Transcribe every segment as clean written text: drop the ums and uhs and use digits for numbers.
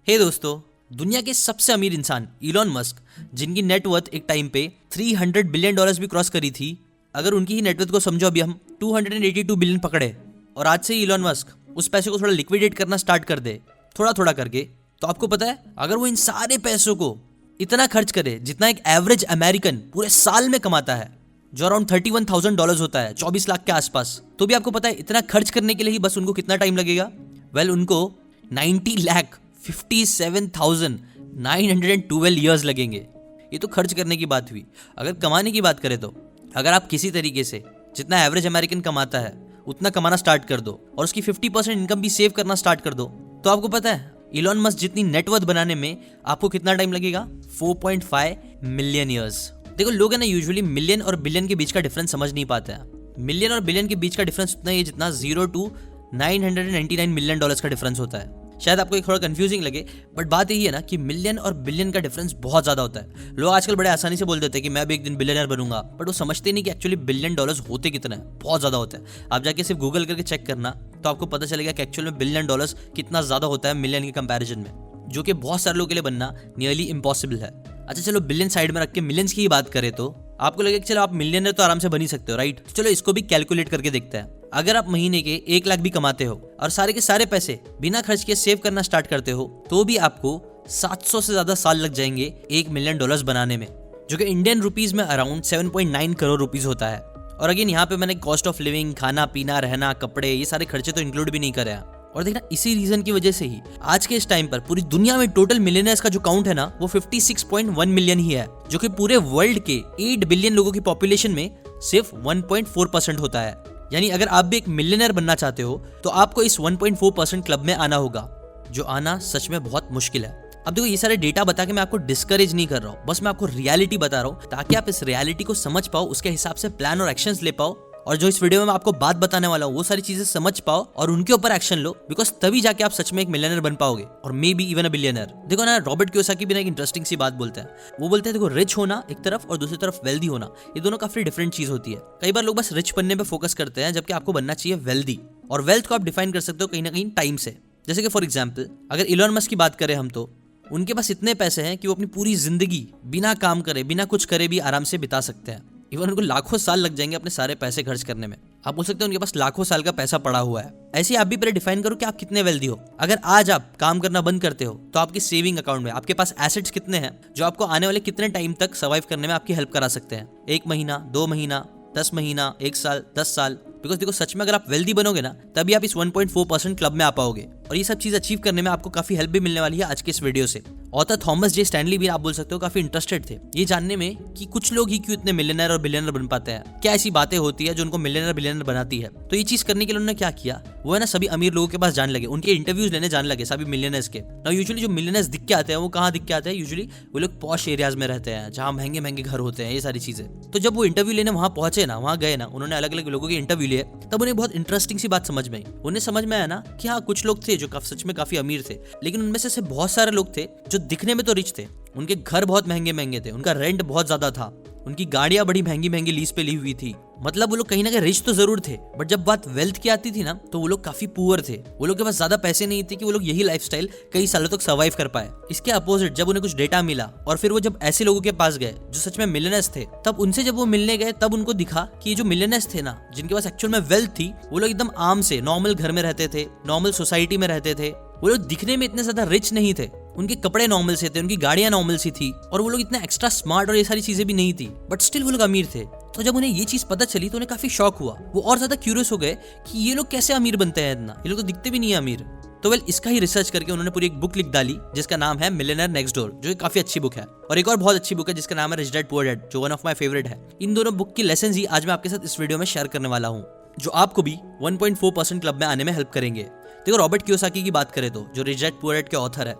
हे दोस्तों, दुनिया के सबसे अमीर इंसान इलॉन मस्क, जिनकी नेटवर्थ एक टाइम पे $300 बिलियन भी क्रॉस करी थी, अगर उनकी ही नेटवर्थ को समझो अभी हम 282 बिलियन पकड़े और आज से ही इलॉन मस्क उस पैसे को थोड़ा लिक्विडेट करना स्टार्ट कर दे थोड़ा थोड़ा करके, तो आपको पता है अगर वो इन सारे पैसों को इतना खर्च करे जितना एक एवरेज अमेरिकन पूरे साल में कमाता है, जो अराउंड $31,000 होता है, 24 लाख के आसपास, तो भी आपको पता है इतना खर्च करने के लिए ही बस उनको कितना टाइम लगेगा? उनको 90,57,912 ईयर्स लगेंगे। ये तो खर्च करने की बात हुई। अगर कमाने की बात करें तो अगर आप किसी तरीके से जितना एवरेज अमेरिकन कमाता है उतना कमाना स्टार्ट कर दो और उसकी 50% इनकम भी सेव करना स्टार्ट कर दो, तो आपको पता है इलॉन मस्क जितनी नेटवर्थ बनाने में आपको कितना टाइम लगेगा? 4.5 मिलियन ईयर्स। देखो, लोग है ना यूजुअली मिलियन और बिलियन के बीच का डिफरेंस समझ नहीं पाते हैं। मिलियन और बिलियन के बीच का डिफरेंस उतना ही है जितना 0 to 999 मिलियन डॉलर्स का डिफरेंस होता है। शायद आपको एक थोड़ा कंफ्यूजिंग लगे, बट बात यही है ना कि मिलियन और बिलियन का डिफरेंस बहुत ज्यादा होता है। लोग आजकल बड़े आसानी से बोल देते हैं कि मैं भी एक दिन बिलियनर बनूंगा, बट वो समझते नहीं कि एक्चुअली बिलियन डॉलर्स होते कितना है। बहुत ज्यादा होता है। आप जाके सिर्फ गूगल करके चेक करना तो आपको पता चलेगा कि एक्चुअल में बिलियन डॉलर्स कितना ज्यादा होता है मिलियन के कंपैरिजन में, जो कि बहुत सारे लोगों के लिए बनना नियरली इम्पॉसिबल है। अच्छा, चलो बिलियन साइड में रख के मिलियंस की ही बात करें तो आपको लगेगा कि चलो आप मिलियनर तो आराम से बन ही सकते हो, राइट? चलो इसको भी कैलकुलेट करके देखते हैं। अगर आप महीने के 1 लाख भी कमाते हो और सारे के सारे पैसे बिना खर्च किए सेव करना स्टार्ट करते हो, तो भी आपको 700 से ज्यादा साल लग जाएंगे $1 मिलियन बनाने में, जो कि इंडियन रुपीज में अराउंड 7.9 करोड़ रुपीज होता है। और अगेन यहाँ पे मैंने कॉस्ट ऑफ लिविंग, खाना पीना, रहना, कपड़े, ये सारे खर्चे तो इंक्लूड भी नहीं करे। और देखना, इसी रीजन की वजह से ही आज के इस टाइम पर पूरी दुनिया में टोटल मिलियनर्स का जो काउंट है ना, वो 56.1 मिलियन ही है, जो कि पूरे वर्ल्ड के 8 बिलियन लोगों की पॉपुलेशन में सिर्फ 1.4% होता है। यानी अगर आप भी एक मिलियनर बनना चाहते हो तो आपको इस 1.4% क्लब में आना होगा, जो आना सच में बहुत मुश्किल है। अब देखो, ये सारे डेटा बता के मैं आपको डिस्करेज नहीं कर रहा हूँ, बस मैं आपको रियलिटी बता रहा हूँ ताकि आप इस रियलिटी को समझ पाओ, उसके हिसाब से प्लान और एक्शंस ले पाओ, और जो इस वीडियो में मैं आपको बात बताने वाला हूँ वो सारी चीजें समझ पाओ और उनके ऊपर एक्शन लो, बिकॉज तभी जाके आप सच में एक मिलियनर बन पाओगे और may be even a billionaire. देखो ना, रॉबर्ट कियोसाकी भी ना एक इंटरेस्टिंग सी बात बोलते हैं। वो बोलते हैं देखो, रिच होना एक तरफ और दूसरी तरफ वेल्दी होना, ये दोनों काफी डिफरेंट चीज होती है। कई बार लोग बस रिच बनने पे फोकस करते हैं, जबकि आपको बनना चाहिए वेल्दी। और वेल्थ को आप डिफाइन कर सकते हो कहीं ना कहीं टाइम से। जैसे कि फॉर एग्जाम्पल अगर इलॉन मस्क की बात करें हम, तो उनके पास इतने पैसे हैं कि वो अपनी पूरी जिंदगी बिना काम करे, बिना कुछ करे भी आराम से बिता सकते हैं। इवन उनको लाखों साल लग जाएंगे अपने सारे पैसे खर्च करने में। आप बोल सकते हो उनके पास लाखों साल का पैसा पड़ा हुआ है। ऐसे आप भी पहले डिफाइन करो कि आप कितने वेल्दी हो। अगर आज आप काम करना बंद करते हो तो आपकी सेविंग अकाउंट में आपके पास एसेट्स कितने हैं, जो आपको आने वाले कितने टाइम तक सर्वाइव करने में आपकी हेल्प करा सकते हैं? 1 महीना, 2 महीना, 10 महीना, 1 साल, 10 साल। बिकॉज देखो, सच में अगर आप वेल्दी बनोगे ना, तभी आप इस 1.4% क्लब में आ पाओगे। और ये सब चीज अचीव करने में आपको काफी हेल्प भी मिलने वाली है आज के इस वीडियो से। ऑथर थॉमस जे स्टैनली भी आप बोल सकते हो काफी इंटरेस्टेड थे ये जानने में कि कुछ लोग ही क्यों इतने मिलियनर और बिलियनर बन पाते हैं, क्या ऐसी बातें होती है जो उनको मिलियनर बिलियनर बनाती है। तो ये चीज करने के लिए उन्होंने क्या किया, वो है ना सभी अमीर लोगों के पास जाने लगे, उनके इंटरव्यूज लेने जाने लगे, सभी मिलियनर्स के। नाउ यूजुअली जो मिलियनर्स दिख के आते हैं वो कहाँ दिख के आते हैं? यूजुअली वो लोग पॉश एरियाज में रहते हैं, जहाँ महंगे महंगे घर होते हैं, ये सारी चीजें। तो जब वो इंटरव्यू लेने वहां पहुंचे ना, वहां गए ना, उन्होंने अलग अलग लोगों के इंटरव्यू लिए, तब उन्हें बहुत इंटरेस्टिंग सी बात समझ में आई। उन्हें समझ में आया ना कि हाँ, कुछ लोग थे जो सच में काफी अमीर थे, लेकिन उनमें से बहुत सारे लोग थे जो दिखने में तो रिच थे, उनके घर बहुत महंगे महंगे थे, उनका रेंट बहुत ज्यादा था, उनकी गाड़ियां बड़ी महंगी महंगी लीज पे ली हुई थी। मतलब वो लोग कहीं ना कहीं रिच तो जरूर थे, बट जब बात वेल्थ की आती थी ना, तो वो लोग काफी पुअर थे। वो लोग के पास ज्यादा पैसे नहीं थे कि वो लोग यही लाइफस्टाइल कई सालों तक सर्वाइव कर पाए। इसके अपोजिट जब उन्हें कुछ डेटा मिला और फिर वो जब ऐसे लोगों के पास गए जो सच में मिलियनर्स थे, तब उनसे जब वो मिलने गए, तब उनको दिखा कि ये जो मिलियनर्स थे ना, जिनके पास एक्चुअल में वेल्थ थी, वो लोग एकदम आम से नॉर्मल घर में रहते थे, नॉर्मल सोसाइटी में रहते थे। वो लोग दिखने में इतने ज्यादा रिच नहीं थे, उनके कपड़े नॉर्मल से थे, उनकी गाड़ियां नॉर्मल सी थी, और वो लोग इतना एक्स्ट्रा स्मार्ट और ये सारी चीजें भी नहीं थी, बट स्टिल वो लोग अमीर थे। तो जब उन्हें ये चीज पता चली तो उन्हें काफी शॉक हुआ। वो और ज्यादा क्यूरियस हो गए कि ये लोग कैसे अमीर बनते हैं इतना, ये लोग तो दिखते भी नहीं है अमीर। तो इसका ही रिसर्च करके उन्होंने पूरी एक बुक लिख डाली जिसका नाम है मिलियनेयर नेक्स्ट डोर, जो काफी अच्छी बुक है। और एक और बहुत अच्छी बुक है जिसका नाम है रिच डैड पुअर डैड, जो वन ऑफ माय फेवरेट है। इन दोनों बुक की लेसन्स ही आज मैं आपके साथ इस वीडियो में शेयर करने वाला हूँ, जो आपको भी 1.4% क्लब में आने में हेल्प करेंगे। देखो, रॉबर्ट कियोसाकी की बात करें तो, जो रिच डैड पुअर डैड के ऑथर है,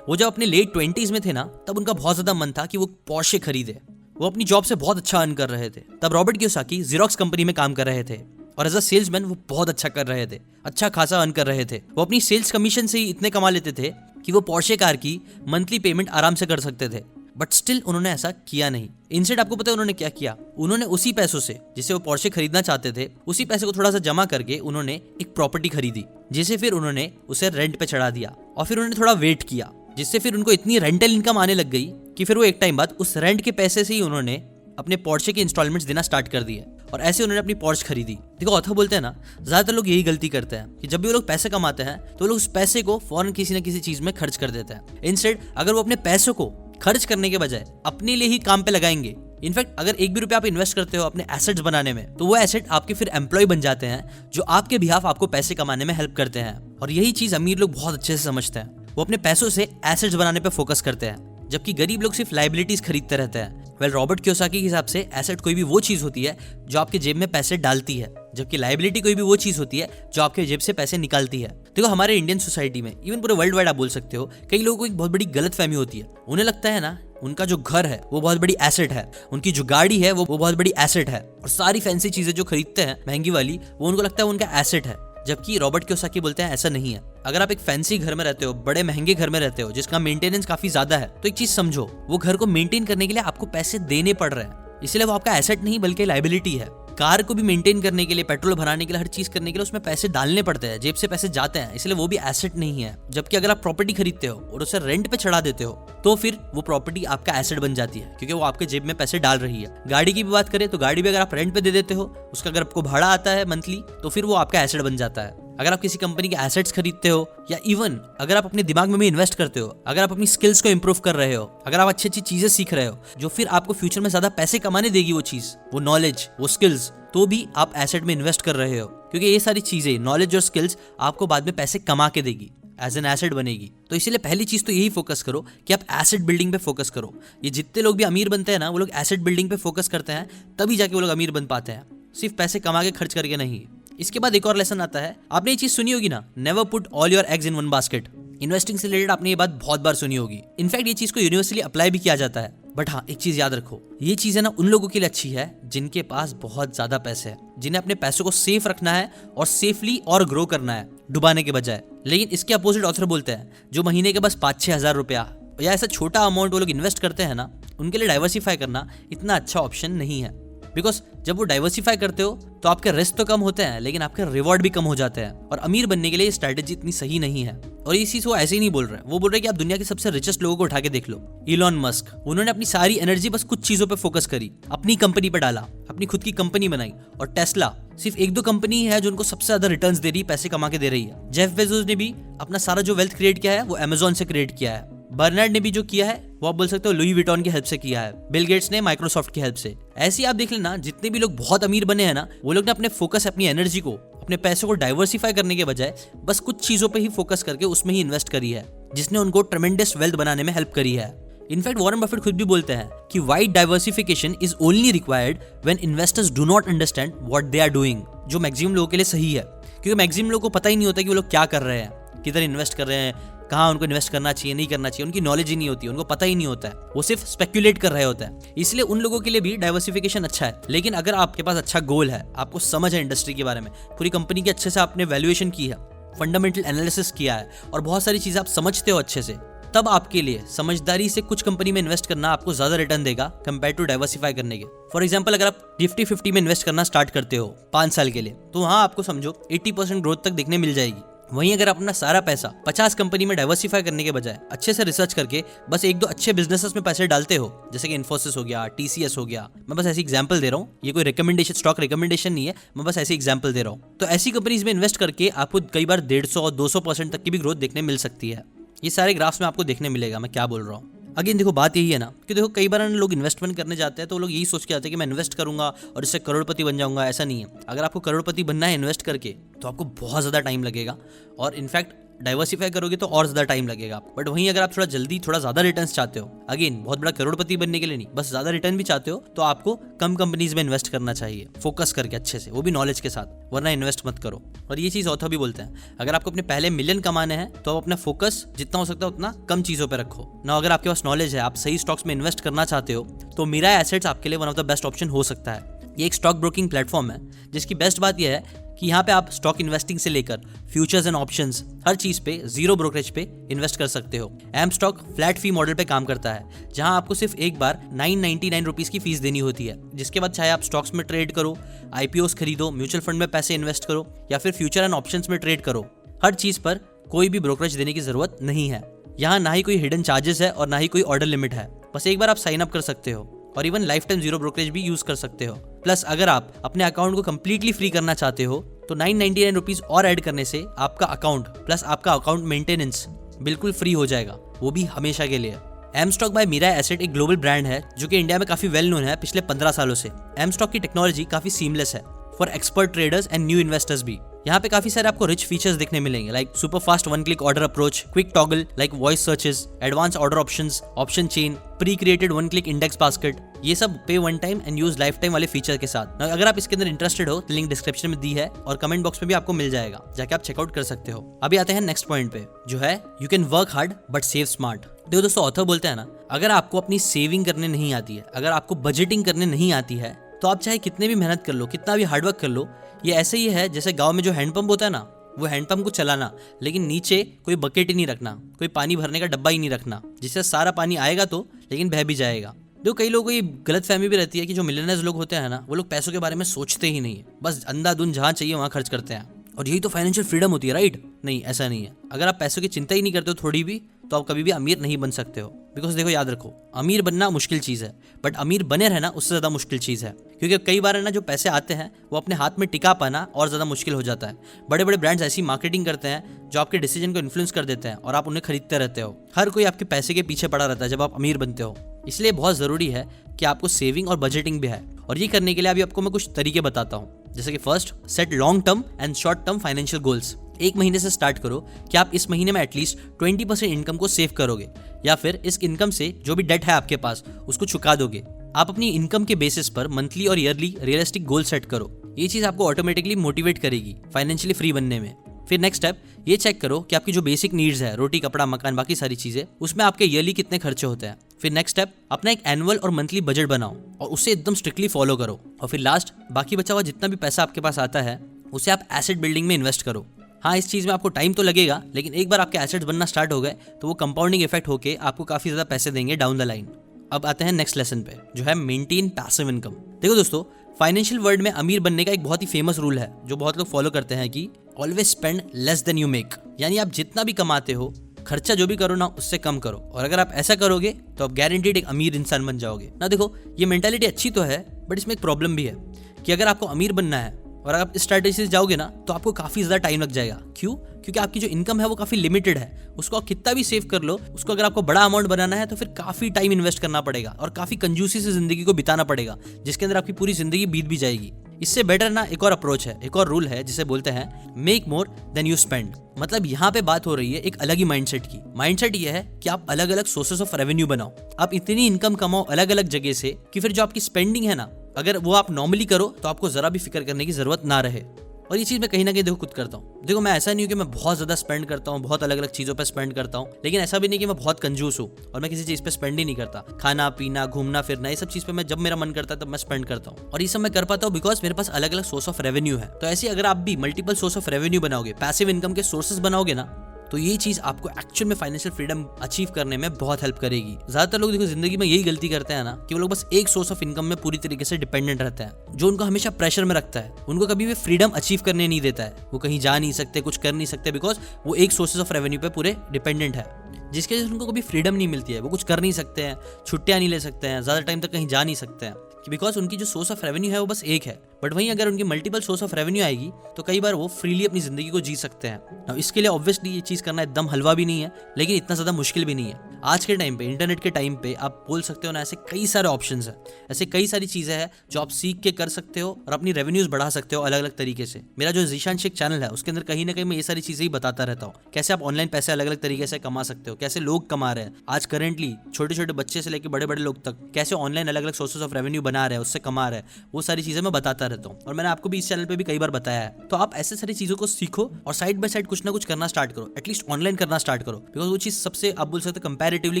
वो जब अपने लेट 20s में थे ना, तब उनका बहुत ज्यादा मन था कि वो पोर्शे खरीदे। वो अपनी जॉब से बहुत अच्छा अर्न कर रहे थे। तब रॉबर्ट कियोसाकी जेरोक्स कंपनी में काम कर रहे थे और एज अ सेल्समैन वो बहुत अच्छा कर रहे थे, अच्छा खासा अर्न कर रहे थे। वो अपनी सेल्स कमीशन से ही इतने कमा लेते थे कि वो पोर्शे कार की मंथली पेमेंट आराम से कर सकते थे। बट स्टिल उन्होंने ऐसा किया नहीं। इंस्टेड आपको पता है उन्होंने क्या किया? उन्होंने उसी पैसों से, जिससे वो पोर्शे खरीदना चाहते थे, उसी पैसे को थोड़ा सा जमा करके उन्होंने एक प्रॉपर्टी खरीदी, जिसे फिर उन्होंने उसे रेंट पे चढ़ा दिया और फिर उन्होंने थोड़ा वेट किया। जिससे फिर उनको इतनी रेंटल इनकम आने लग गई कि फिर वो एक टाइम बाद उस रेंट के पैसे से ही उन्होंने अपने पोर्शे के इंस्टॉलमेंट्स देना स्टार्ट कर दिए और ऐसे उन्होंने अपनी पोर्श खरीदी। देखो ऑथर बोलते हैं ना, ज्यादातर लोग यही गलती करते हैं कि जब भी वो लोग पैसे कमाते हैं तो वो लोग उस पैसे को फौरन किसी न किसी चीज में खर्च कर देते हैं। इंस्टेड अगर वो अपने पैसों को खर्च करने के बजाय अपने लिए ही काम पे लगाएंगे, इनफैक्ट अगर एक भी रुपया आप इन्वेस्ट करते हो अपने एसेट्स बनाने में, तो वो एसेट आपके फिर एम्प्लॉय बन जाते हैं जो आपके बिहाफ आपको पैसे कमाने में हेल्प करते हैं। और यही चीज अमीर लोग बहुत अच्छे से समझते हैं। वो अपने पैसों से एसेट्स बनाने पे फोकस करते हैं, जबकि गरीब लोग सिर्फ लाइबिलिटीज खरीदते रहते हैं। रॉबर्ट कियोसाकी के हिसाब से एसेट कोई भी वो चीज होती है जो आपके जेब में पैसे डालती है, जबकि लाइबिलिटी कोई भी वो चीज होती है जो आपके जेब से पैसे निकालती है। देखो हमारे इंडियन सोसाइटी में, इवन पूरे वर्ल्ड वाइड आप बोल सकते हो, कई लोगों को एक बहुत बड़ी गलतफहमी होती है। उन्हें लगता है ना उनका जो घर है वो बहुत बड़ी एसेट है, उनकी जो गाड़ी है वो बहुत बड़ी एसेट है, और सारी फैंसी चीजें जो खरीदते हैं महंगी वाली, वो उनको लगता है उनका एसेट है। जबकि रॉबर्ट कियोसाकी बोलते हैं ऐसा नहीं है। अगर आप एक फैंसी घर में रहते हो, बड़े महंगे घर में रहते हो जिसका मेंटेनेंस काफी ज्यादा है, तो एक चीज समझो, वो घर को मेंटेन करने के लिए आपको पैसे देने पड़ रहे हैं, इसलिए वो आपका एसेट नहीं बल्कि लायबिलिटी है। कार को भी मेंटेन करने के लिए, पेट्रोल भराने के लिए, हर चीज करने के लिए उसमें पैसे डालने पड़ते हैं, जेब से पैसे जाते हैं, इसलिए वो भी एसेट नहीं है। जबकि अगर आप प्रॉपर्टी खरीदते हो और उसे रेंट पे चढ़ा देते हो तो फिर वो प्रॉपर्टी आपका एसेट बन जाती है, क्योंकि वो आपके जेब में पैसे डाल रही है। गाड़ी की भी बात करें तो गाड़ी भी अगर आप रेंट पे दे देते हो, उसका अगर आपको भाड़ा आता है मंथली, तो फिर वो आपका एसेट बन जाता है। अगर आप किसी कंपनी के एसेट्स खरीदते हो, या इवन अगर आप अपने दिमाग में भी इन्वेस्ट करते हो, अगर आप अपनी स्किल्स को इंप्रूव कर रहे हो, अगर आप अच्छी अच्छी चीजें सीख रहे हो जो फिर आपको फ्यूचर में ज्यादा पैसे कमाने देगी, वो चीज, वो नॉलेज, वो स्किल्स, तो भी आप एसेट में इन्वेस्ट कर रहे हो, क्योंकि ये सारी चीजें, नॉलेज और स्किल्स आपको बाद में पैसे कमा के देगी, एज एन एसेट बनेगी। तो इसीलिए पहली चीज तो यही फोकस करो कि आप एसेट बिल्डिंग पे फोकस करो। ये जितने लोग भी अमीर बनते हैं ना, वो लोग एसेट बिल्डिंग पे फोकस करते हैं, तभी जाके वो लोग अमीर बन पाते हैं, सिर्फ पैसे कमा के खर्च करके नहीं। इसके बाद एक और लेसन आता है, आपने ये चीज सुनी होगी ना, never put all your eggs in one basket. Investing से रिलेटेड आपने ये बात बहुत बार सुनी होगी। इनफैक्ट ये चीज को यूनिवर्सली अप्लाई भी किया जाता है। बट हाँ, एक चीज याद रखो, ये चीज है ना उन लोगों के लिए अच्छी है जिनके पास बहुत ज्यादा पैसे है, जिन्हें अपने पैसों को सेफ रखना है और सेफली और ग्रो करना है, डुबाने के बजाय। लेकिन इसके अपोजिट ऑथर बोलते हैं, जो महीने के बस 5-6 हजार रुपया या ऐसा छोटा अमाउंट वो लोग इन्वेस्ट करते हैं ना, उनके लिए डाइवर्सिफाई करना इतना अच्छा ऑप्शन नहीं है। बिकॉज जब वो डाइवर्सिफाई करते हो तो आपके रिस्क तो कम होते हैं, लेकिन आपके रिवॉर्ड भी कम हो जाते हैं। और अमीर बनने के लिए ये स्ट्रैटेजी इतनी सही नहीं है। और ये चीज वो ऐसे ही नहीं बोल रहे, वो बोल रहे कि आप दुनिया के सबसे रिचेस्ट लोगों को उठा के देख लो। इलॉन मस्क, उन्होंने अपनी सारी एनर्जी बस कुछ चीजों पे फोकस करी, अपनी कंपनी पे डाला, अपनी खुद की कंपनी बनाई। और टेस्ला सिर्फ 1-2 कंपनी है जो उनको सबसे ज्यादा रिटर्न्स दे रही, पैसे कमा के दे रही है। जेफ बेजोस ने भी अपना सारा जो वेल्थ क्रिएट किया है वो अमेजोन से क्रिएट किया है। बर्नार्ड ने भी जो किया है वो आप बोल सकते हो लुई विटॉन की हेल्प से किया है। बिल गेट्स ने माइक्रोसॉफ्ट की हेल्प से। ऐसे ही आप देख लेना, जितने भी लोग बहुत अमीर बने हैं ना, वो लोग ने अपने फोकस, अपनी एनर्जी को, अपने पैसों को डाइवर्सिफाई करने के बजाय बस कुछ चीजों पे ही फोकस करके उसमें ही इन्वेस्ट करी है, जिसने उनको ट्रेमेंडस वेल्थ बनाने में हेल्प करी है। इनफैक्ट वॉरेन बफेट खुद भी बोलते हैं कि wide diversification is only required when investors do not understand what they are doing, जो मैक्सिमम लोगों के लिए सही है, क्योंकि मैक्सिमम लोगों को पता ही नहीं होता कि वो लोग क्या कर रहे हैं, किधर इन्वेस्ट कर रहे हैं, कहाँ उनको इन्वेस्ट करना चाहिए, नहीं करना चाहिए, उनकी नॉलेज ही नहीं होती, उनको पता ही नहीं होता है, वो सिर्फ स्पेक्यूलेट कर रहे होते हैं। इसलिए उन लोगों के लिए भी डाइवर्सिफिकेशन अच्छा है। लेकिन अगर आपके पास अच्छा गोल है, आपको समझ है इंडस्ट्री के बारे में, पूरी कंपनी की अच्छे से आपने वैल्यूएशन की है, फंडामेंटल एनालिसिस किया है और बहुत सारी चीजें आप समझते हो अच्छे से, तब आपके लिए समझदारी से कुछ कंपनी में इन्वेस्ट करना आपको ज्यादा रिटर्न देगा कंपेयर टू डाइवर्सिफाई करने के। फॉर एग्जांपल, अगर आप निफ्टी 50 में इन्वेस्ट करना स्टार्ट करते हो 5 साल के लिए, तो वहां आपको समझो 80% ग्रोथ तक देखने मिल जाएगी। वहीं अगर आप अपना सारा पैसा 50 कंपनी में डाइवर्सिफाई करने के बजाय अच्छे से रिसर्च करके बस 1-2 अच्छे बिजनेसेस में पैसे डालते हो, जैसे कि इन्फोसिस हो गया, TCS हो गया, मैं बस ऐसी एग्जांपल दे रहा हूँ, ये कोई रिकमेंडेशन, स्टॉक रिकमेंडेशन नहीं है, मैं बस ऐसी एग्जांपल दे रहा हूँ। तो ऐसी कंपनीज में इन्वेस्ट करके आपको कई बार 150-200% तक की भी ग्रोथ देखने मिल सकती है। ये सारे ग्राफ्स में आपको देखने मिलेगा मैं क्या बोल रहा हूँ। अगेन देखो, बात यही है ना कि देखो कई बार लोग इन्वेस्टमेंट करने जाते हैं तो लोग यही सोच के आते हैं कि मैं इन्वेस्ट करूंगा और इससे करोड़पति बन जाऊंगा। ऐसा नहीं है। अगर आपको करोड़पति बनना है इन्वेस्ट करके, तो आपको बहुत ज़्यादा टाइम लगेगा, और इनफैक्ट डाइवर्सिफाई करोगे तो और ज्यादा टाइम लगेगा। बट वहीं अगर आप थोड़ा जल्दी, थोड़ा ज्यादा रिटर्न्स चाहते हो, अगेन बहुत बड़ा करोड़पति बनने के लिए नहीं, बस ज्यादा रिटर्न भी चाहते हो, तो आपको कम कंपनीज में इन्वेस्ट करना चाहिए, फोकस करके अच्छे से, वो भी नॉलेज के साथ, वरना इन्वेस्ट मत करो। और ये चीज ऑथर भी बोलते हैं, अगर आपको अपने पहले मिलियन कमाने हैं तो आप अपना फोकस जितना हो सकता है उतना कम चीजों पर रखो ना। अगर आपके पास नॉलेज है, आप सही स्टॉक्स में इन्वेस्ट करना चाहते हो, तो मिराई एसेट्स आपके लिए one of the best option हो सकता है। ये एक स्टॉक ब्रोकिंग प्लेटफॉर्म है जिसकी बेस्ट बात यह है कि यहाँ पे आप स्टॉक इन्वेस्टिंग से लेकर फ्यूचर्स एंड ऑप्शंस, हर चीज पे जीरो ब्रोकरेज पे इन्वेस्ट कर सकते हो। एम स्टॉक फ्लैट फी मॉडल पे काम करता है, जहाँ आपको सिर्फ एक बार 999 रुपीज की फीस देनी होती है, जिसके बाद चाहे आप स्टॉक्स में ट्रेड करो, IPOs खरीदो, म्यूचुअल फंड में पैसे इन्वेस्ट करो, या फिर फ्यूचर एंड ऑप्शंस में ट्रेड करो, हर चीज पर कोई भी ब्रोकरेज देने की जरूरत नहीं है। यहाँ ना ही कोई हिडन चार्जेस है और ना ही कोई ऑर्डर लिमिट है। बस एक बार आप साइन अप कर सकते हो और even life time zero brokerage भी यूज कर सकते हो। प्लस अगर आप अपने अकाउंट को कंप्लीटली फ्री करना चाहते हो तो 999 रुपीज और ऐड करने से आपका अकाउंट प्लस आपका अकाउंट मेंटेनेंस बिल्कुल फ्री हो जाएगा, वो भी हमेशा के लिए। एम स्टॉक बाय मीराय एसेट एक ग्लोबल ब्रांड है जो कि इंडिया में काफी वेल नोन है पिछले 15 सालों से। एम स्टॉक की टेक्नोलॉजी काफी सीमलेस है for expert traders and new investors भी। यहाँ पे काफी सारे आपको रिच फीचर्स देखने मिलेंगे, like super fast one click order approach, quick toggle like voice searches, advance order options, option chain, pre created one click index basket, ये सब पे one time and use life time वाले feature के साथ। अगर आप इसके अंदर इंटरेस्टेड हो तो लिंक डिस्क्रिप्शन में दी है और कमेंट बॉक्स में भी आपको मिल जाएगा, जाके आप चेकआउट कर सकते हो। अभी आते हैं नेक्स्ट पॉइंट पे, जो है you can work hard but save smart. देखो दोस्तों, ऑथर बोलते हैं ना, अगर आपको अपनी सेविंग करने नहीं आती है, अगर आपको बजटिंग करने नहीं आती है, तो आप चाहे कितने भी मेहनत कर लो, कितना भी हार्डवर्क कर लो, ये ऐसे ही है जैसे गांव में जो हैंडपंप होता है ना, वो हैंडपंप को चलाना, लेकिन नीचे कोई बकेट ही नहीं रखना, कोई पानी भरने का डब्बा ही नहीं रखना, जिससे सारा पानी आएगा तो लेकिन बह भी जाएगा। देखो कई लोगों को ये गलत फहमी भी रहती है कि जो मिलियनर्स लोग होते हैं ना, वो लोग पैसों के बारे में सोचते ही नहीं है, बस अंधाधुंध जहाँ चाहिए वहाँ खर्च करते हैं और यही तो फाइनेंशियल फ्रीडम होती है, राइट? नहीं, ऐसा नहीं है। अगर आप पैसों की चिंता ही नहीं करते हो थोड़ी भी, तो आप कभी भी अमीर नहीं बन सकते हो। बिकॉज देखो, याद रखो, अमीर बनना मुश्किल चीज़ है, बट अमीर बने रहना उससे ज़्यादा मुश्किल चीज़ है। क्योंकि कई बार है ना, जो पैसे आते हैं वो अपने हाथ में टिका पाना और ज़्यादा मुश्किल हो जाता है। बड़े बड़े ब्रांड्स ऐसी मार्केटिंग करते हैं जो आपके डिसीजन को इन्फ्लुएंस कर देते हैं और आप उन्हें खरीदते रहते हो। हर कोई आपके पैसे के पीछे पड़ा रहता है जब आप अमीर बनते हो। इसलिए बहुत ज़रूरी है कि आपको सेविंग और बजटिंग भी है, और ये करने के लिए अभी आपको मैं कुछ तरीके बताता हूँ। जैसे कि first, set long term and short term financial goals. एक महीने से स्टार्ट करो कि आप इस महीने में एटलीस्ट 20% इनकम को सेव करोगे, या फिर इस इनकम से जो भी डेट है आपके पास उसको चुका दोगे। आप अपनी इनकम के बेसिस पर मंथली और ईयरली रियलिस्टिक गोल सेट करो। ये चीज़ आपको ऑटोमेटिकली मोटिवेट करेगी फाइनेंशियली फ्री बनने में। फिर नेक्स्ट स्टेप, ये चेक करो कि आपकी जो बेसिक नीड्स है, रोटी कपड़ा मकान बाकी सारी चीज़ें, उसमें आपके ईयरली कितने खर्चे होते हैं। फिर नेक्स्ट स्टेप, अपना एक एनुअल और मंथली बजट बनाओ और उसे एकदम स्ट्रिक्टली फॉलो करो। और फिर लास्ट, बाकी बचा हुआ जितना भी पैसा आपके पास आता है उसे आप एसेट बिल्डिंग में इन्वेस्ट करो। हाँ, इस चीज़ में आपको टाइम तो लगेगा, लेकिन एक बार आपके एसेट्स बनना स्टार्ट हो गए तो वो कंपाउंडिंग इफेक्ट होके आपको काफ़ी ज़्यादा पैसे देंगे डाउन द लाइन। अब आते हैं नेक्स्ट लेसन पे, जो है मेंटेन पैसिव इनकम। देखो दोस्तों, फाइनेंशियल वर्ल्ड में अमीर बनने का एक बहुत ही फेमस रूल है जो बहुत लोग फॉलो करते हैं कि always spend less than you make. यानी आप जितना भी कमाते हो, खर्चा जो भी करो ना, उससे कम करो। और अगर आप ऐसा करोगे तो आप गारंटीड एक अमीर इंसान बन जाओगे ना। देखो, ये मेंटालिटी अच्छी तो है, बट इसमें एक प्रॉब्लम भी है कि अगर आपको अमीर बनना है और आप इस स्ट्रैटेजी से जाओगे ना, तो आपको काफ़ी ज़्यादा टाइम लग जाएगा। क्यों? क्योंकि आपकी जो इनकम है वो काफ़ी लिमिटेड है। उसको आप कितना भी सेव कर लो, उसको अगर आपको बड़ा अमाउंट बनाना है तो फिर काफ़ी टाइम इन्वेस्ट करना पड़ेगा और काफ़ी कंजूसी से ज़िंदगी को बिताना पड़ेगा, जिसके अंदर आपकी पूरी ज़िंदगी बीत भी जाएगी। इससे बेटर ना एक और अप्रोच है, एक और रूल है जिसे बोलते हैं make more than you spend. मतलब यहाँ पे बात हो रही है एक अलग ही माइंडसेट की। माइंडसेट ये है कि आप अलग अलग सोर्सेस ऑफ रेवेन्यू बनाओ। आप इतनी इनकम कमाओ अलग अलग जगह से कि फिर जो आपकी स्पेंडिंग है ना, अगर वो आप नॉर्मली करो तो आपको जरा भी फिक्र करने की जरूरत ना रहे। और ये चीज़ मैं कहीं ना कहीं देखो खुद करता हूँ। देखो, मैं ऐसा नहीं हूँ कि मैं बहुत ज़्यादा स्पेंड करता हूँ, बहुत अलग अलग चीज़ों पे स्पेंड करता हूँ, लेकिन ऐसा भी नहीं कि मैं बहुत कंजूस हूँ और मैं किसी चीज़ पे स्पेंड ही नहीं करता। खाना पीना, घूमना फिरना, ये सब चीज़ पे मैं जब मेरा मन करता है तब मैं स्पेंड करता हूँ। और ये सब मैं कर पाता हूँ बिकॉज मेरे पास अलग अलग सोर्स ऑफ रेवेन्यू है। तो ऐसे अगर आप भी मल्टीपल सोर्स ऑफ रेवेन्यू बनाओगे, पैसिव इनकम के सोर्सेज बनाओगे ना, तो ये चीज़ आपको एक्चुअल में फाइनेंशियल फ्रीडम अचीव करने में बहुत हेल्प करेगी। ज़्यादातर लोग देखो जिंदगी में यही गलती करते हैं ना कि वो लोग बस एक सोर्स ऑफ इनकम में पूरी तरीके से डिपेंडेंट रहते हैं, जो उनको हमेशा प्रेशर में रखता है, उनको कभी भी फ्रीडम अचीव करने नहीं देता है। वो कहीं जा नहीं सकते, कुछ कर नहीं सकते, बिकॉज वो एक सोर्सेज ऑफ रेवेन्यू पे पूरे डिपेंडेंट है, जिसके वजह से उनको कभी फ्रीडम नहीं मिलती है। वो कुछ कर नहीं सकते हैं, छुट्टियाँ नहीं ले सकते हैं, ज़्यादा टाइम तक कहीं जा नहीं सकते हैं, बिकॉज उनकी जो सोर्स ऑफ रेवेन्यू है वो बस एक है। बट वहीं अगर उनकी मल्टीपल सोर्स ऑफ रेवेन्यू आएगी तो कई बार वो फ्रीली अपनी जिंदगी को जी सकते हैं। अब इसके लिए ऑब्वियसली ये चीज़ करना एकदम हलवा भी नहीं है, लेकिन इतना ज़्यादा मुश्किल भी नहीं है। आज के टाइम पे, इंटरनेट के टाइम पे आप बोल सकते हो ना, ऐसे कई सारे ऑप्शंस हैं, ऐसे कई सारी चीज़ें हैं जो आप सीख के कर सकते हो और अपनी रेवेन्यूज बढ़ा सकते हो अलग अलग तरीके से। मेरा जो ज़ीशान शेख चैनल है उसके अंदर कहीं ना कहीं मैं ये सारी चीज़ें ही बताता रहता हूँ, कैसे आप ऑनलाइन पैसे अलग अलग तरीके से कमा सकते हो, कैसे लोग कमा रहे हैं आज करेंटली, छोटे छोटे बच्चे से लेकर बड़े बड़े लोग तक कैसे ऑनलाइन अलग अलग सोर्सेज ऑफ रेवेन्यू बना रहे हैं, उससे कमा रहे हैं। वो सारी चीज़ें मैं बताता रहता हूँ और मैंने आपको भी इस चैनल पे भी कई बार बताया है। तो आप ऐसे सारी चीज़ों को सीखो और साइड बाय साइड कुछ ना कुछ करना स्टार्ट करो, एटलीस्ट ऑनलाइन करना स्टार्ट करो, बिकॉज वो चीज़ सबसे आप बोल सकते हैं कंपैरेटिवली कंपैरेटिवली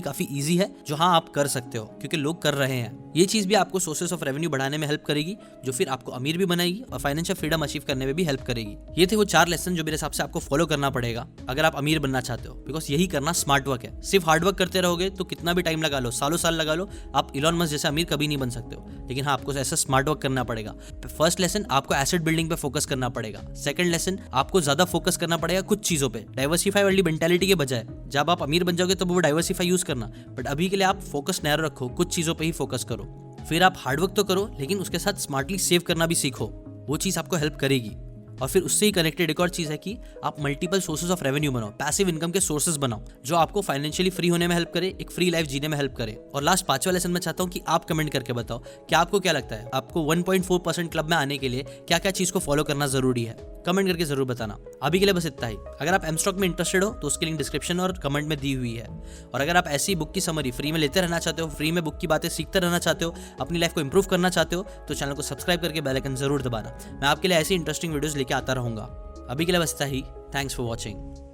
काफी इजी है, जो हाँ आप कर सकते हो क्योंकि लोग कर रहे हैं। ये चीज भी आपको सोर्सेस ऑफ रेवेन्यू बढ़ाने में हेल्प करेगी, जो फिर आपको अमीर भी बनाएगी और फाइनेंशियल फ्रीडम अचीव करने में भी हेल्प करेगी। ये थे वो 4 लेसन जो मेरे हिसाब से आपको फॉलो करना पड़ेगा अगर आप अमीर बनना चाहते हो, बिकॉज यही करना स्मार्ट वर्क है। सिर्फ हार्ड वर्क करते रहोगे तो कितना भी टाइम लगा लो, सालों साल लगा लो, आप इलॉन मस्क जैसे अमीर कभी नहीं बन सकते हो। लेकिन हाँ, आपको ऐसा स्मार्ट वर्क करना पड़ेगा। फर्स्ट लेसन, आपको एसेट बिल्डिंग पे फोकस करना पड़ेगा। सेकंड लेसन, आपको ज्यादा फोकस करना पड़ेगा कुछ चीजों पे, डाइवर्सिफाई वाली मेंटालिटी के बजाय। जब आप अमीर बन जाओगे तो वो डाइवर्सिफाई यूज करना, बट अभी के लिए आप फोकस नैरो रखो, कुछ चीजों पे ही फोकस करो। फिर आप हार्डवर्क तो करो, लेकिन उसके साथ स्मार्टली सेव करना भी सीखो, वो चीज आपको हेल्प करेगी। और फिर उससे ही कनेक्टेड एक और चीज है कि आप मल्टीपल सोर्सेज ऑफ रेवेन्यू बनाओ, पैसिव इनकम के सोर्सेज बनाओ, जो आपको फाइनेंशियली फ्री होने में हेल्प करे, एक फ्री लाइफ जीने में हेल्प करे। और लास्ट 5वां लेसन मैं चाहता हूँ कि आप कमेंट करके बताओ कि आपको क्या लगता है, आपको 1.4% क्लब में आने के लिए क्या क्या चीज को फॉलो करना जरूरी है। कमेंट करके जरूर बताना। अभी के लिए बस इतना ही। अगर आप एमस्टॉक में इंटरेस्टेड हो तो उसकी लिंक डिस्क्रिप्शन और कमेंट में दी हुई है। और अगर आप ऐसी बुक की समरी फ्री में लेते रहना चाहते हो, फ्री में बुक की बातें सीखते रहना चाहते हो, अपनी लाइफ को इंप्रूव करना चाहते हो, तो चैनल को सब्सक्राइब करके बेल आइकन जरूर दबाना। मैं आपके लिए ऐसी इंटरेस्टिंग वीडियोस लेके आता रहूंगा। अभी के लिए बस इतना ही। Thanks for watching.